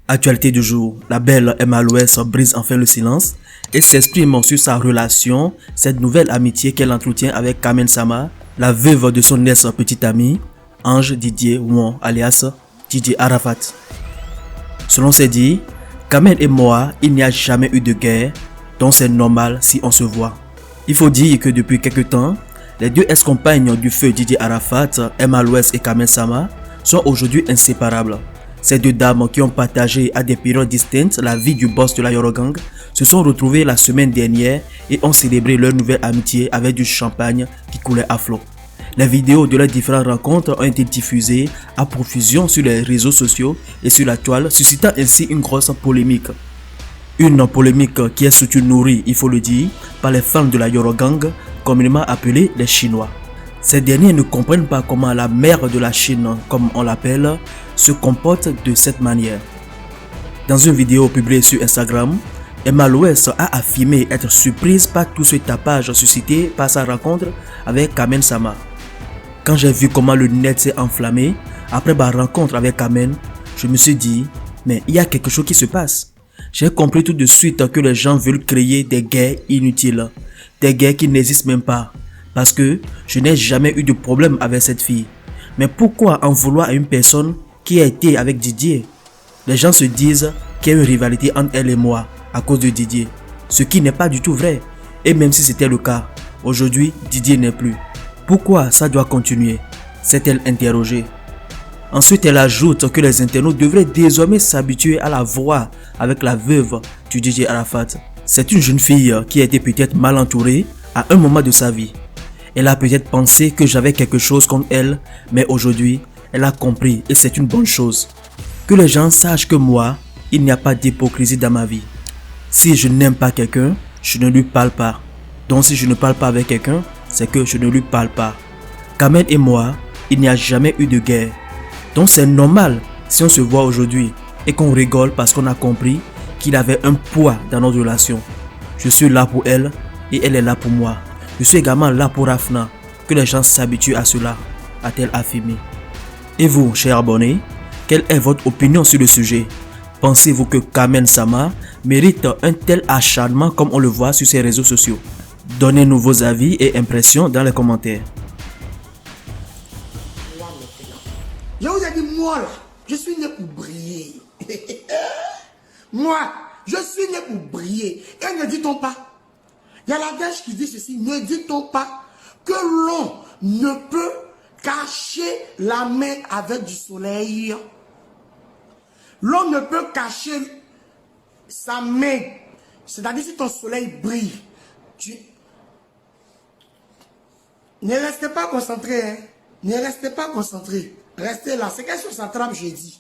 Actualité du jour, la belle Emma Louès brise enfin le silence et s'exprime sur sa relation, cette nouvelle amitié qu'elle entretient avec Kamen Sama, la veuve de son ex-petite amie, Ange Didier Won alias Didier Arafat. Selon ses dires, Kamen et moi, il n'y a jamais eu de guerre, donc c'est normal si on se voit. Il faut dire que depuis quelque temps, les deux ex-compagnes du feu Didier Arafat, Emma Louès et Kamen Sama, sont aujourd'hui inséparables. Ces deux dames qui ont partagé à des périodes distinctes la vie du boss de la Yorogang se sont retrouvées la semaine dernière et ont célébré leur nouvelle amitié avec du champagne qui coulait à flot. Les vidéos de leurs différentes rencontres ont été diffusées à profusion sur les réseaux sociaux et sur la toile, suscitant ainsi une grosse polémique. Une polémique qui est surtout nourrie, il faut le dire, par les fans de la Yorogang, communément appelés les Chinois. Ces derniers ne comprennent pas comment la mère de la Chine, comme on l'appelle, se comporte de cette manière. Dans une vidéo publiée sur Instagram, Emma Louès a affirmé être surprise par tout ce tapage suscité par sa rencontre avec Kamen Sama. Quand j'ai vu comment le net s'est enflammé après ma rencontre avec Kamen, je me suis dit, mais il y a quelque chose qui se passe. J'ai compris tout de suite que les gens veulent créer des guerres inutiles, des guerres qui n'existent même pas. Parce que je n'ai jamais eu de problème avec cette fille. Mais pourquoi en vouloir à une personne qui a été avec Didier? Les gens se disent qu'il y a une rivalité entre elle et moi à cause de Didier. Ce qui n'est pas du tout vrai. Et même si c'était le cas, aujourd'hui Didier n'est plus. Pourquoi ça doit continuer? S'est-elle interrogée. Ensuite, elle ajoute que les internautes devraient désormais s'habituer à la voir avec la veuve du Didier Arafat. C'est une jeune fille qui a été peut-être mal entourée à un moment de sa vie. Elle a peut-être pensé que j'avais quelque chose contre elle, mais aujourd'hui, elle a compris et c'est une bonne chose. Que les gens sachent que moi, il n'y a pas d'hypocrisie dans ma vie. Si je n'aime pas quelqu'un, je ne lui parle pas. Donc si je ne parle pas avec quelqu'un, c'est que je ne lui parle pas. Kamen et moi, il n'y a jamais eu de guerre. Donc c'est normal si on se voit aujourd'hui et qu'on rigole parce qu'on a compris qu'il avait un poids dans notre relation. Je suis là pour elle et elle est là pour moi. Je suis également là pour Rafna, que les gens s'habituent à cela, a-t-elle affirmé. Et vous, chers abonnés, quelle est votre opinion sur le sujet? Pensez-vous que Kamen Sama mérite un tel acharnement comme on le voit sur ses réseaux sociaux? Donnez-nous vos avis et impressions dans les commentaires. Je vous ai dit, moi là, je suis né pour briller. Moi, je suis né pour briller. Et ne dit-on pas? Il y a la dèche qui dit ceci, ne dit-on pas que l'on ne peut cacher la main avec du soleil? L'on ne peut cacher sa main. C'est-à-dire si ton soleil brille, ne restez pas concentré, hein? Ne restez pas concentré. Restez là. C'est quelle chose ça trame, j'ai dit.